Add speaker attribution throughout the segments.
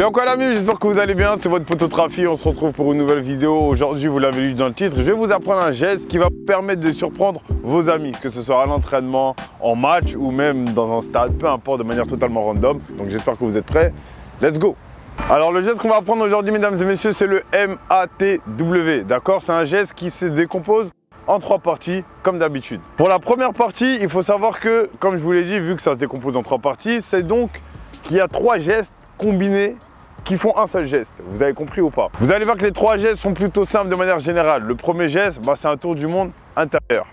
Speaker 1: Bien quoi l'ami, j'espère que vous allez bien, c'est votre poteau Trafi, on se retrouve pour une nouvelle vidéo. Aujourd'hui, vous l'avez lu dans le titre, je vais vous apprendre un geste qui va vous permettre de surprendre vos amis, que ce soit à l'entraînement, en match ou même dans un stade, peu importe, de manière totalement random. Donc j'espère que vous êtes prêts, let's go! Alors le geste qu'on va apprendre aujourd'hui, mesdames et messieurs, c'est le MATW, d'accord? C'est un geste qui se décompose en 3 parties, comme d'habitude. Pour la première partie, il faut savoir que, comme je vous l'ai dit, vu que ça se décompose en 3 parties, c'est donc qu'il y a 3 gestes combinés qui font un seul geste. Vous avez compris ou pas? Vous allez voir que les 3 gestes sont plutôt simples de manière générale. Le premier geste, c'est un tour du monde intérieur.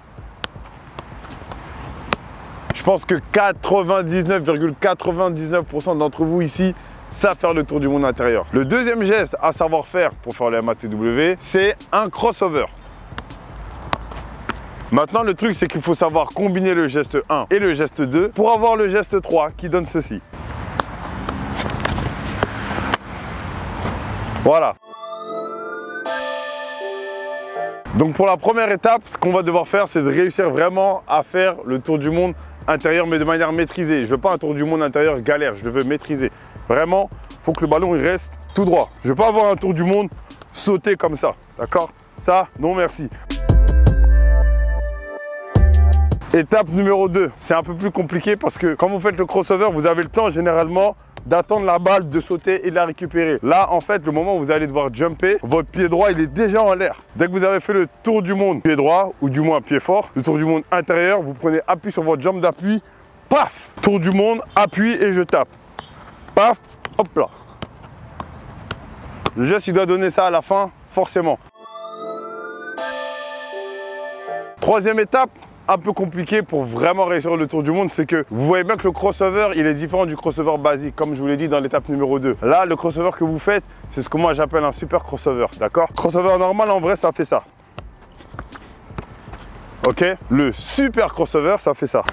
Speaker 1: Je pense que 99,99% d'entre vous ici savent faire le tour du monde intérieur. Le deuxième geste à savoir faire pour faire le MATW, c'est un crossover. Maintenant, le truc, c'est qu'il faut savoir combiner le geste 1 et le geste 2 pour avoir le geste 3 qui donne ceci. Voilà. Donc pour la première étape, ce qu'on va devoir faire, c'est de réussir vraiment à faire le tour du monde intérieur, mais de manière maîtrisée. Je ne veux pas un tour du monde intérieur galère, je le veux maîtriser. Vraiment, il faut que le ballon il reste tout droit. Je ne veux pas avoir un tour du monde sauter comme ça, d'accord? Ça, non merci. Étape numéro 2, c'est un peu plus compliqué parce que quand vous faites le crossover, vous avez le temps généralement d'attendre la balle, de sauter et de la récupérer. Là, en fait, le moment où vous allez devoir jumper, votre pied droit, il est déjà en l'air. Dès que vous avez fait le tour du monde pied droit, ou du moins pied fort, le tour du monde intérieur, vous prenez appui sur votre jambe d'appui, paf, tour du monde, appui et je tape. Paf, hop là. Le geste, il doit donner ça à la fin, forcément. Troisième étape, un peu compliqué pour vraiment réussir le tour du monde, c'est que vous voyez bien que le crossover, il est différent du crossover basique, comme je vous l'ai dit dans l'étape numéro 2. Là, le crossover que vous faites, c'est ce que moi j'appelle un super crossover, d'accord? Crossover normal, en vrai, ça fait ça. Ok? Le super crossover, ça fait ça.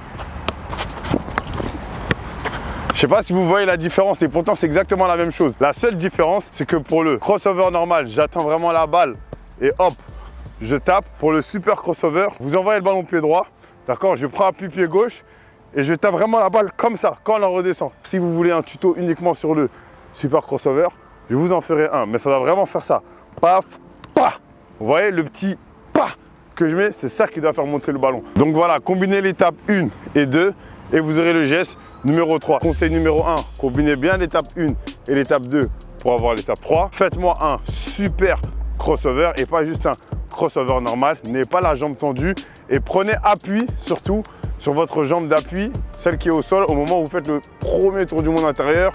Speaker 1: Je sais pas si vous voyez la différence et pourtant c'est exactement la même chose. La seule différence, c'est que pour le crossover normal, j'attends vraiment la balle et hop, je tape. Pour le super crossover, vous envoyez le ballon pied droit, d'accord? Je prends appui pied gauche et je tape vraiment la balle comme ça, quand elle redescend. Si vous voulez un tuto uniquement sur le super crossover, je vous en ferai un, mais ça doit vraiment faire ça. Paf, paf. Vous voyez le petit paf que je mets, c'est ça qui doit faire monter le ballon. Donc voilà, combinez l'étape 1 et 2 et vous aurez le geste numéro 3. Conseil numéro 1, combinez bien l'étape 1 et l'étape 2 pour avoir l'étape 3. Faites-moi un super crossover et pas juste un crossover normal. N'ayez pas la jambe tendue et prenez appui surtout sur votre jambe d'appui, celle qui est au sol au moment où vous faites le premier tour du monde intérieur.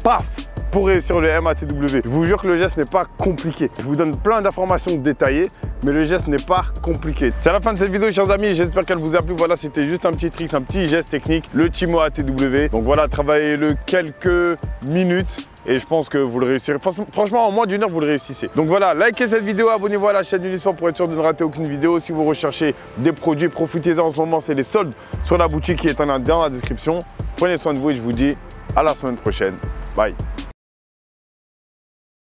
Speaker 1: Paf! Pour réussir le MATW. Je vous jure que le geste n'est pas compliqué. Je vous donne plein d'informations détaillées, mais le geste n'est pas compliqué. C'est la fin de cette vidéo, chers amis. J'espère qu'elle vous a plu. Voilà, c'était juste un petit trick, un petit geste technique, le MATW. Donc voilà, travaillez-le quelques minutes. Et je pense que vous le réussirez. Franchement, en moins d'1 heure, vous le réussissez. Donc voilà, likez cette vidéo, abonnez-vous à la chaîne Unisport pour être sûr de ne rater aucune vidéo. Si vous recherchez des produits, profitez-en en ce moment. C'est les soldes sur la boutique qui est en lien dans la description. Prenez soin de vous et je vous dis à la semaine prochaine. Bye.